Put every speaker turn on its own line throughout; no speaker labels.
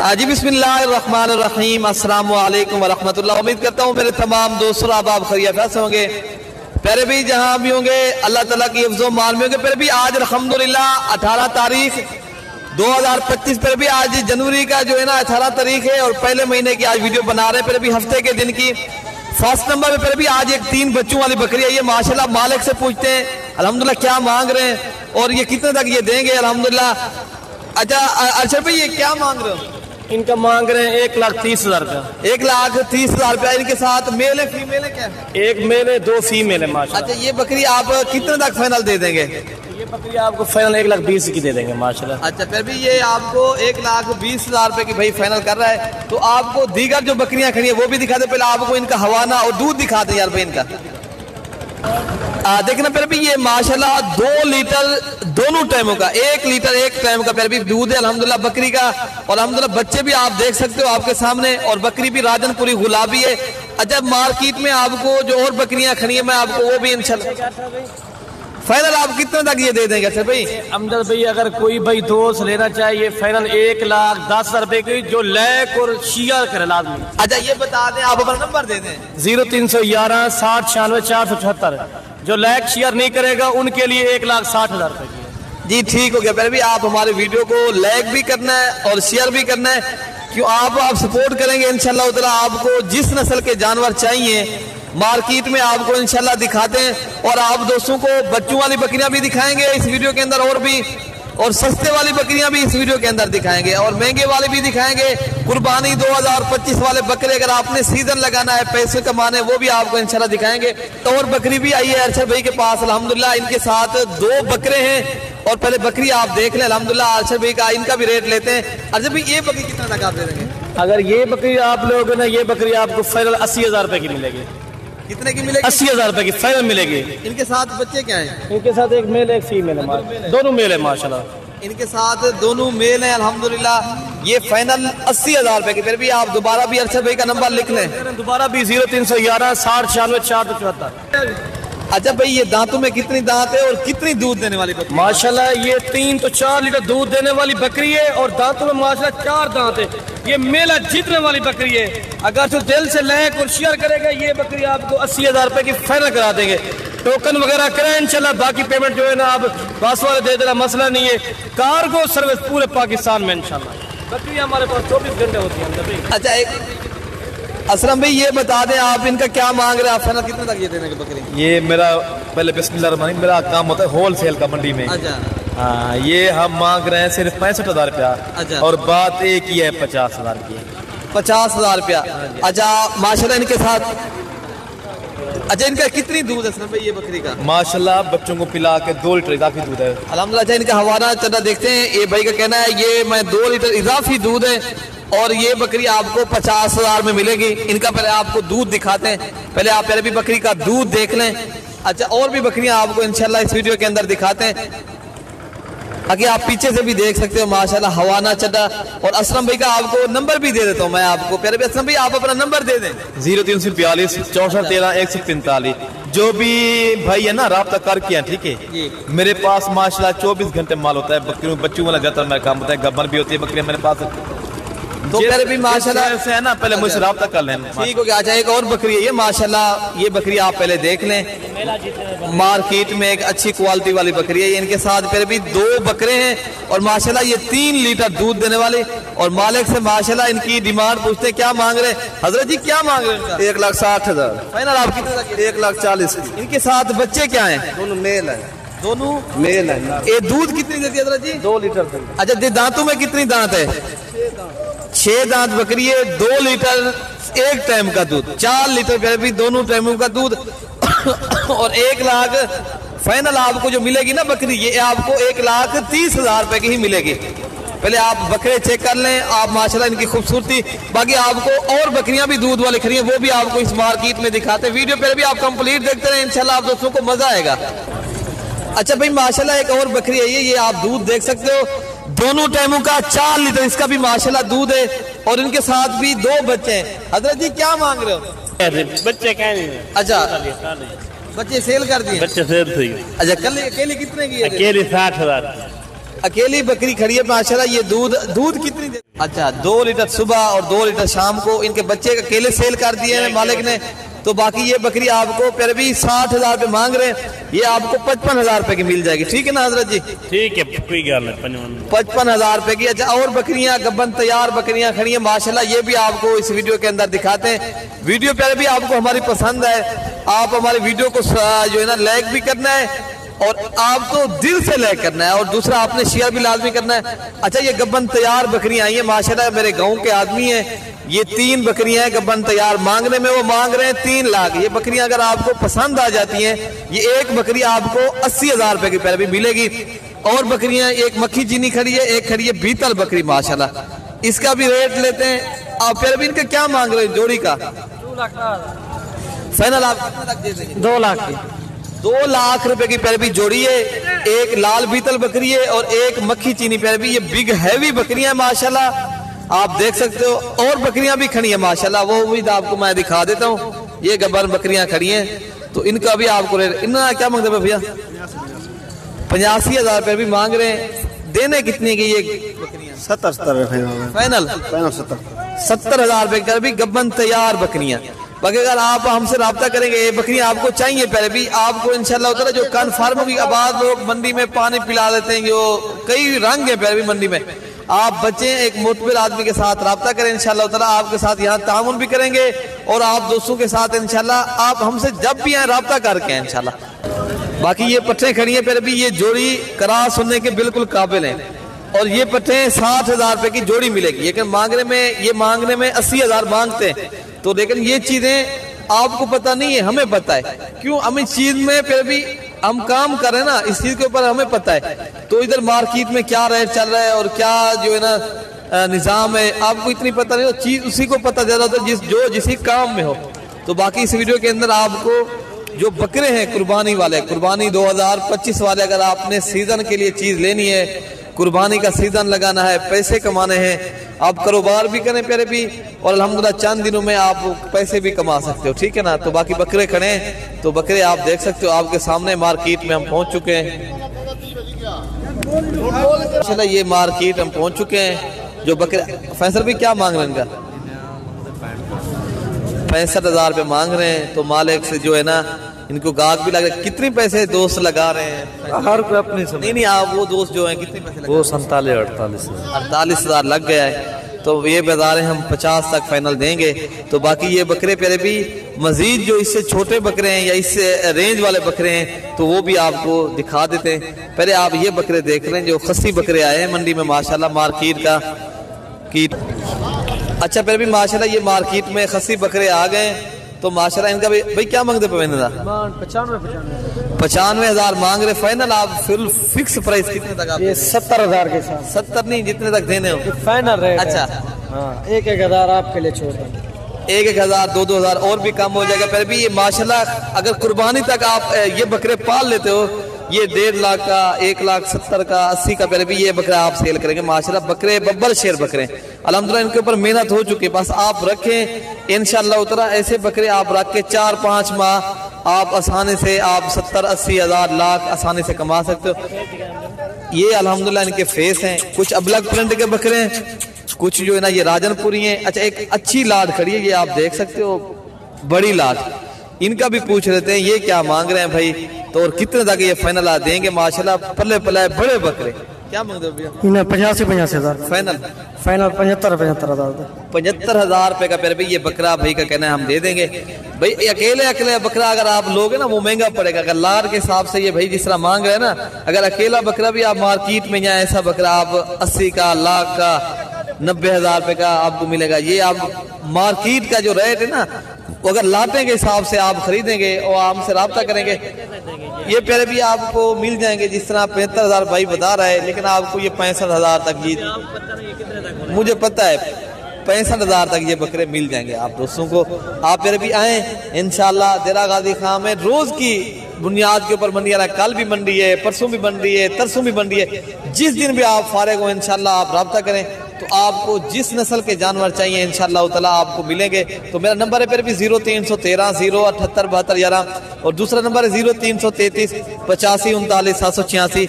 जी बिस्मिल्लाहिर्रहमानिर्रहीम, अस्सलामु अलैकुम वरहमतुल्लाह। उम्मीद करता हूँ मेरे तमाम दोस्तों आप खैरियत से होंगे। प्यारे भी जहाँ भी होंगे अल्लाह ताला की हिफ्ज़ो मान में होंगे। प्यारे भी आज अल्हम्दुलिल्लाह 18 तारीख 2025 पर भी आज जनवरी का जो है ना 18 तारीख है और पहले महीने की आज वीडियो बना रहे हैं। फिर भी हफ्ते के दिन की फर्स्ट नंबर पे फिर भी आज एक 3 बच्चों वाली बकरी है। ये माशाल्लाह मालिक से पूछते हैं अल्हम्दुलिल्लाह क्या मांग रहे हैं और ये कितने तक ये देंगे अल्हम्दुलिल्लाह। अच्छा अर्शद भाई ये क्या मांग रहे हो?
इनका मांग रहे हैं 1,30,000 का।
1,30,000 रुपया। इनके साथ मेल है फीमेल है क्या?
एक मेल है 2 फीमेल है माशाल्लाह।
अच्छा ये बकरी आप कितने तक फाइनल दे देंगे?
ये बकरी आपको फाइनल 1,20,000 की दे देंगे माशाल्लाह।
अच्छा फिर भी ये आपको 1,20,000 रुपए की भाई फाइनल कर रहा है। तो आपको दीगर जो बकरियां खड़ी है वो भी दिखा दे। पहले आपको इनका हवाना और दूध दिखा दे यार भाई इनका। देखना फिर भी ये माशाल्लाह 2 लीटर दोनों टाइमों का, 1 लीटर एक टाइम का फिर भी दूध है अल्हम्दुलिल्लाह बकरी का। और अल्हम्दुलिल्लाह बच्चे भी आप देख सकते हो आपके सामने और बकरी भी राजनपुरी गुलाबी है। अच्छा मार्केट में आपको जो और बकरियां खड़ी है मैं आपको वो भी इंशाल्लाह फाइनल आप कितने तक ये दे देंगे? अच्छा भाई
अमजद भाई अगर कोई भाई दोस्त लेना चाहिए फाइनल 1,10,000 रुपए की जो लैक और शेयर करे लाजमी।
अच्छा ये बता दें आप अपना नंबर दे दें।
0311 60 96 476। जो लैक शेयर नहीं करेगा उनके लिए 1,60,000 रुपए की।
जी ठीक हो गया। फिर भी आप हमारे वीडियो को लाइक भी करना है और शेयर भी करना है क्यों आप सपोर्ट करेंगे इंशाल्लाह ताला। आपको जिस नस्ल के जानवर चाहिए मार्केट में आपको इंशाल्लाह दिखाते हैं और आप दोस्तों को बच्चों वाली बकरियां भी दिखाएंगे इस वीडियो के अंदर और भी, और सस्ते वाली बकरियां भी इस वीडियो के अंदर दिखाएंगे और महंगे वाले भी दिखाएंगे। कुर्बानी 2025 वाले बकरे अगर आपने सीजन लगाना है पैसे कमाने वो भी आपको इंशाल्लाह दिखाएंगे। तो और बकरी भी आई है अरशद भाई के पास अल्हम्दुलिल्लाह। इनके साथ 2 बकरे हैं और पहले बकरी आप देख लें अल्हम्दुलिल्लाह अरशद भाई का। इनका भी रेट लेते हैं। अरशद भाई ये बकरी कितना तक आप दे देंगे?
अगर ये बकरी आप लोग ना ये बकरी आपको फाइनल 80,000 रुपए की मिलेगी।
कितने की मिलेगी?
80,000 रुपए की फाइनल मिलेगी।
इनके साथ बच्चे क्या हैं?
इनके साथ एक मेल एक फीमेल है, दोनों मेल है माशाल्लाह।
इनके साथ दोनों मेल हैं अल्हम्दुलिल्लाह। ये फाइनल 80,000 रुपए की। फिर भी आप दोबारा भी अरशद भाई का नंबर लिख लें।
दोबारा भी 0311 60 96 474।
अच्छा भाई ये दांतों में कितनी दांत है और कितनी दूध देने वाली बकरी?
माशाल्लाह ये 3 तो 4 लीटर दूध देने वाली बकरी है और दांतों में माशाल्लाह 4 दांत है। ये मेला जीतने वाली बकरी है। अगर तो दिल से लाइक और शेयर करेगा ये बकरी आपको 80,000 रुपए की फाइनल करा देंगे। टोकन वगैरह करें इंशाल्लाह, बाकी पेमेंट जो है ना आप पास वाले दे देना, मसला नहीं है। कार्गो सर्विस पूरे पाकिस्तान में इंशाल्लाह। बकरी हमारे पास 24 घंटे होती है।
अच्छा एक असलम भाई ये बता दें आप इनका क्या मांग रहे हैं? आप फाइनल कितने तक ये देने की बकरी?
ये मेरा पहले बिस्मिल्लाह मेरा काम होता है होलसेल का मंडी में।
अच्छा
हाँ ये हम मांग रहे हैं सिर्फ 65,000 रुपया।
अच्छा
और बात एक ही है 50,000 की।
50,000 रुपया। अच्छा माशाल्लाह इनके साथ अच्छा इनका कितनी दूध है भाई ये बकरी का?
माशाल्लाह बच्चों को पिला के 2 लीटर इजाफी दूध है
अल्हम्दुलिल्लाह। अच्छा इनका हवाला चला देखते हैं। ये भाई का कहना है ये मैं 2 लीटर इजाफी दूध है और ये बकरी आपको 50,000 में मिलेगी। इनका पहले आपको दूध दिखाते हैं। पहले आप पहले भी बकरी का दूध देख लें। अच्छा और भी बकरियां आपको इंशाल्लाह इस वीडियो के अंदर दिखाते हैं। बाकी आप पीछे से भी देख सकते हो माशाल्लाह हवाना चटा। और असलम भाई का आपको नंबर भी दे देता हूँ मैं आपको। प्यारे असलम भाई आप अपना नंबर दे दें।
0342 64 13 145। जो भी भाई है ना राब्ता करके हैं ठीक है। मेरे पास माशाल्लाह 24 घंटे माल होता है। बकरियों बच्चों वाला जाता मेरा काम होता है। गब्बर भी होती है बकरियां मेरे पास।
तो पहले भी माशाल्लाह
से है ना पहले मुझसे राब्ता कर लें।
ठीक हो गया। अच्छा एक और बकरी है ये माशाल्लाह। ये बकरी आप पहले देख लें। मार्केट में एक अच्छी क्वालिटी वाली बकरी है। इनके साथ पहले भी 2 बकरे हैं और माशाल्लाह ये 3 लीटर दूध देने वाले। और मालिक से माशाल्लाह इनकी डिमांड पूछते क्या मांग रहे हैं? हजरत जी क्या मांग रहे हैं?
1,60,000
फाइनल आप कितने?
1,40,000।
इनके साथ बच्चे क्या हैं?
दोनों मेल है।
दोनों
मेल है।
ये दूध कितनी देती है हजरत जी?
2 लीटर।
अच्छा दांतों में कितनी दांत है? 6 दांत बकरी है। 2 लीटर एक टाइम का दूध, 4 लीटर फिर भी दोनों टाइमों का दूध। और 1 लाख फाइनल आपको जो मिलेगी ना बकरी ये आपको 1,30,000 रुपए की ही मिलेगी। पहले आप बकरे चेक कर लें आप माशाल्लाह इनकी खूबसूरती। बाकी आपको और बकरियां भी दूध वाली खड़ी हैं वो भी आपको इस मार्केट में दिखाते हैं। वीडियो पहले भी आप कंप्लीट देखते रहे इंशाल्लाह आप दोस्तों को मजा आएगा। अच्छा भाई माशाल्लाह एक और बकरी है ये आप दूध देख सकते हो। दोनों टाइमों का 4 लीटर इसका भी माशाल्लाह दूध है। और इनके साथ भी 2 बच्चे हैं। हजरत जी क्या मांग रहे हो?
बच्चे क्या नहीं।
अच्छा बच्चे सेल कर दिए?
बच्चे सेल थी।
अच्छा कल अकेले कितने की?
अकेले 60,000।
अकेली बकरी खड़ी है माशाल्लाह। ये दूध कितनी दे? अच्छा 2 लीटर सुबह और 2 लीटर शाम को। इनके बच्चे अकेले सेल कर दिए हैं मालिक ने। तो बाकी ये बकरी आपको फिर भी 60,000 रुपये मांग रहे हैं, ये आपको 55,000 रुपये की मिल जाएगी। ठीक है ना हजरत जी?
ठीक है, कोई गल नहीं,
55,000 रुपये की। अच्छा और बकरियां गब्बन तैयार बकरियां खड़ी हैं माशाल्लाह, ये भी आपको इस वीडियो के अंदर दिखाते हैं। वीडियो पर भी आपको हमारी पसंद है, आप हमारी वीडियो को जो है ना लाइक भी करना है और आपको दिल से लाइक करना है, और दूसरा आपने शेयर भी लाजमी करना है। अच्छा ये गब्बन तैयार बकरियां आई हैं माशाल्लाह, मेरे गांव के आदमी हैं, ये 3 बकरियां हैं गब्बन तैयार। मांगने में वो मांग रहे हैं 3 लाख। ये बकरियां अगर आपको पसंद आ जाती हैं, ये एक बकरी आपको 80,000 रुपए की पैर भी मिलेगी। और बकरियां एक मक्खी चीनी खड़ी है, एक खड़ी है बीतल बकरी माशाल्लाह, इसका भी रेट लेते हैं। आप फिर भी इनका क्या मांग रहे हैं जोड़ी का?
2 लाख
फाइनल आप कितने तक दे देंगे?
2 लाख की।
2 लाख रुपए की पैर भी जोड़ी है। एक लाल बीतल बकरी है और एक मक्खी चीनी पैर भी। ये बिग हैवी बकरियां माशाल्लाह, आप देख सकते हो। और बकरियां भी खड़ी हैं माशाल्लाह, वो भी आपको मैं दिखा देता हूँ। ये गब्बर बकरियां खड़ी हैं, तो इनका भी आपको रेट। इन्होंने क्या मांगते हैं भैया? 85,000 रुपये भी मांग रहे हैं। देने कितने की ये बकरियां?
70
फाइनल 70,000 रुपये का भी गब्बन तैयार बकरियां। बाकी अगर आप हमसे रब्ता करेंगे, ये बकरियां आपको चाहिए पहले भी, आपको इंशाल्लाह उतना जो कन्फर्म होगी। आबाद लोग मंडी में पानी पिला देते हैं, जो कई रंग है पहले भी मंडी में। आप बच्चे एक मोतबर आदमी के साथ रब्ता करें, इंशाल्लाह ताला आपके साथ यहाँ तामुन भी करेंगे, और आप दोस्तों के साथ इंशाल्लाह आप हमसे जब भी आए रब्ता करके हैं इंशाल्लाह। बाकी ये पट्टे खड़ी है फिर भी, ये जोड़ी करा सुनने के बिल्कुल काबिल हैं। और ये पट्टे 60,000 रुपए की जोड़ी मिलेगी, लेकिन मांगने में 80,000 मांगते हैं। तो लेकिन ये चीजें आपको पता नहीं है, हमें पता है। क्यों? हम इस चीज में फिर भी हम काम कर रहे हैं ना, इस चीज के ऊपर हमें पता है। तो इधर मार्केट में क्या रेट चल रहा है और क्या जो है ना निजाम है, आपको इतनी पता नहीं हो। चीज उसी को पता ज्यादा होता है जो जिस काम में हो। तो बाकी इस वीडियो के अंदर आपको जो बकरे हैं कुर्बानी वाले, कुर्बानी 2025 वाले, अगर आपने सीजन के लिए चीज लेनी है, कुर्बानी का सीजन लगाना है, पैसे कमाने हैं, आप कारोबार भी करें प्यारे भी, और अल्हम्दुलिल्लाह चंद दिनों में आप पैसे भी कमा सकते हो। ठीक है ना? तो बाकी बकरे खड़े हैं, तो बकरे आप देख सकते हो आपके सामने। मार्केट में हम पहुंच चुके हैं चला, ये मार्केट हम पहुंच चुके हैं। जो बकरे फैसल भी क्या मांग रहे हैं? इनका 65,000 रुपये मांग रहे हैं। तो मालिक से जो है ना इनको गाहक भी लग रहा है। कितने पैसे दोस्त लगा रहे हैं?
हर कोई अपनी
नहीं आप वो दोस्त जो है कितने पैसे लगा?
वो 47-48
लग गया है। तो ये बता रहे हैं हम 50 तक फाइनल देंगे। तो बाकी ये बकरे प्यारे भी मजीद जो इससे छोटे बकरे हैं या इससे रेंज वाले बकरे हैं, तो वो भी आपको दिखा देते हैं। पहले आप ये बकरे देख रहे हैं जो खस्सी बकरे आए हैं मंडी में माशाल्लाह, मार्केट का कीट। अच्छा फिर भी माशाल्लाह ये मार्केट में खस्सी बकरे आ गए, तो माशाल्लाह इनका भी भाई क्या मांगते? 95,000 मांग रहे फाइनल। आप फुल फिक्स प्राइस कितने तक? आप
70,000 के साथ।
70 नहीं, जितने तक देने हो
फाइनल रेट।
अच्छा
हाँ, 1,000 आपके लिए छोड़ दें।
1,000 2,000 और भी कम हो जाएगा। फिर भी ये माशाल्लाह अगर कुर्बानी तक आप ये बकरे पाल लेते हो, ये 1.5 लाख का, 1,70,000 का, 80 का फिर भी ये बकरा आप सेल करेंगे माशाल्लाह। बकरे बब्बर शेर बकरे अल्हम्दुलिल्लाह, इनके ऊपर मेहनत हो चुकी है। बस आप रखें इंशाल्लाह उतना ऐसे बकरे आप रख के 4-5 माह आप आसानी से आप 70-80 हज़ार लाख आसानी से कमा सकते हो। ये अल्हम्दुलिल्लाह इनके फेस हैं। कुछ अबलग प्रिंट के बकरे हैं, कुछ जो है ना ये राजनपुरी हैं। अच्छा एक अच्छी लाट खड़ी है, ये आप देख सकते हो, बड़ी लाट। इनका भी पूछ लेते हैं ये क्या मांग रहे हैं भाई, तो और कितने तक ये फाइनल आ देंगे? माशाल्लाह पल्ले पल्ले बड़े बकरे। क्या मांगते हो भैया?
85,000
फाइनल
75,000
75,000 रुपए का फिर भी ये बकरा भाई का कहना है हम दे देंगे। भाई अकेले बकरा अगर आप लोगे ना वो महंगा पड़ेगा। अगर लाट के हिसाब से ये भाई जिस तरह मांग रहे हैं ना, अगर अकेला बकरा भी आप मार्केट में या ऐसा बकरा आप 80 का, लाख का, 90,000 रुपए का आपको मिलेगा। ये आप मार्केट का जो रेट है ना, अगर लाटे के हिसाब से आप खरीदेंगे और हमसे रब्ता करेंगे, ये प्यारे भी आपको मिल जाएंगे। जिस तरह 75,000 भाई बता रहा है, लेकिन आपको ये 65,000 तक ये मुझे पता है 65,000 तक ये बकरे मिल जाएंगे आप दोस्तों को। आप प्यारे भी आए इंशाल्लाह। देरा गाजी खां में रोज की बुनियाद के ऊपर मंडी आ रहा है। कल भी मंडी है, परसों भी मंडी है, तरसों भी मंडी है। जिस दिन भी आप फारिग हो इंशाल्लाह आप रब्ता करें, तो आपको जिस नस्ल के जानवर चाहिए इंशाल्लाह ताला आपको मिलेंगे। तो मेरा नंबर है फिर भी 0313 078 72 11 और दूसरा नंबर है 0333 85 39 786।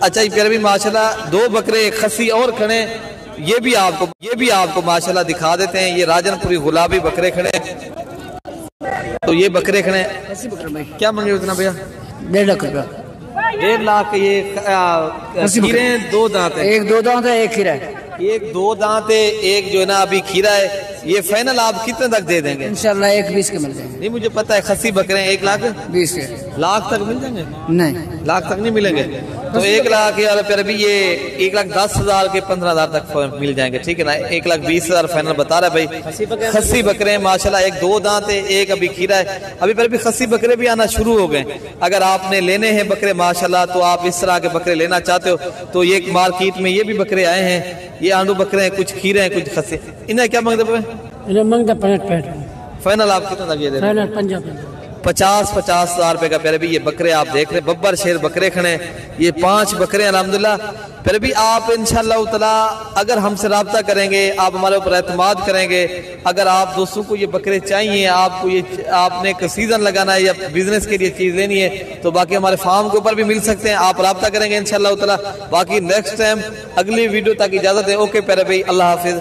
अच्छा प्यारे भी माशाल्लाह 2 बकरे एक खस्सी और खड़े, ये भी आपको माशाल्लाह दिखा देते हैं। ये राजनपुरी गुलाबी बकरे खड़े, तो ये बकरे खड़े क्या मांगे उतना भैया?
1.5 लाख रुपया।
1.5 लाख। ये खीरे 2 दांत है?
एक 2 दांत है, एक खीरा है।
एक 2 दांत है, एक जो है ना अभी खीरा है। ये फाइनल आप कितने तक दे देंगे?
इंशाल्लाह 1.20 के मिल जाएंगे।
नहीं मुझे पता है खस्सी बकरे हैं 1,20,000
के।
लाख तक मिल जाएंगे?
नहीं,
लाख तक नहीं मिलेंगे। तो 1 लाख यार फिर भी ये 1,10,000 के 15,000 तक मिल जाएंगे, ठीक है ना? 1,20,000 फाइनल बता रहा है भाई। खस्सी बकरे हैं माशाल्लाह, एक 2 दांत है, एक अभी खीरा है। अभी फिर भी खस्सी बकरे भी आना शुरू हो गए। अगर आपने लेने हैं बकरे माशाल्लाह, तो आप इस तरह के बकरे लेना चाहते हो तो ये मार्केट में ये भी बकरे आए हैं। ये आंडू बकरे हैं, कुछ खीरे हैं, कुछ खस्से। इन्हें क्या मांगते हैं?
मांगता 65।
फाइनल आप कितना तक ये दे? 50,000 रुपए का प्यारे भी ये बकरे आप देख रहे हैं, बब्बर शेर बकरे खड़े। ये 5 बकरे अल्हम्दुलिल्लाह। फिर भी आप इंशाअल्लाह ताला अगर हमसे राब्ता करेंगे, आप हमारे ऊपर एतमाद करेंगे, अगर आप दोस्तों को ये बकरे चाहिए, आपको ये आपने एक सीजन लगाना है या बिजनेस के लिए चीज लेनी है, तो बाकी हमारे फार्म के ऊपर भी मिल सकते हैं। आप राब्ता करेंगे इंशाअल्लाह ताला। बाकी नेक्स्ट टाइम अगली वीडियो तक इजाजत है। ओके प्यारे भाई, अल्लाह हाफिज।